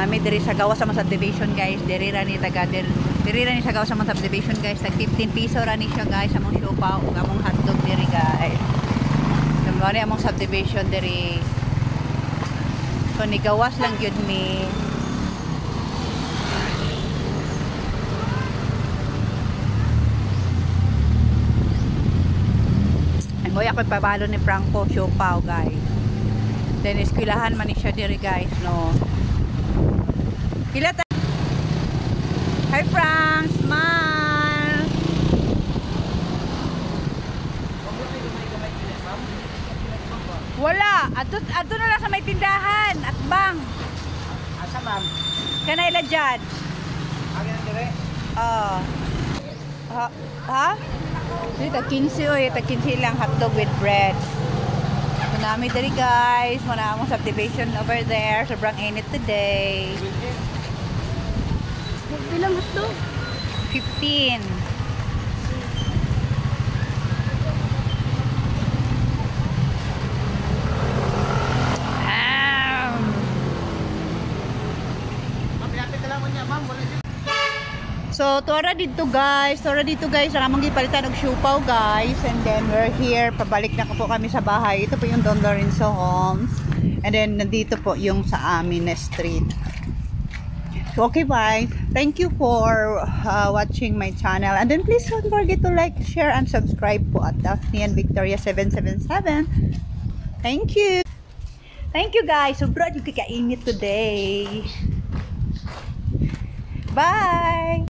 Nami diri sa gawa sa mga subdivision guys. Diri ra ni sa gawa sa mga subdivision guys. Tag 15 piso ra ni siya guys among siopaw ug among hotdog diri guys. Kamao ni among subdivision diri. So ni gawas lang gyud mi. Ngoy ako pabalo ni Franco siopaw guys. Then eskwelahan man ni siya diri guys no. Pila ta. Hi Frank, smile. Wala, ato na lang sa may tindahan at bang. Asa ma'am? Kanay la dyan. Agin dire? Ha? Dito 15 oy, 15 lang hotdog with bread. Manami diri guys, muna among subdivision over there. Sobrang init today. Ilang hotdog? 15. Mapilapit na lang mo niya, ma'am. So, tuwara dito guys. Ang among gipalitan og siopaw guys. And then, we're here. Pabalik na po kami sa bahay. Ito po yung Don Lorenzo Homes. And then, nandito po yung sa amin na street. So, okay, bye. Thank you for watching my channel. And then, please don't forget to like, share, and subscribe po at Daphne and Victoria 777. Thank you. Thank you guys. Sobrang yung kakainit today. Bye!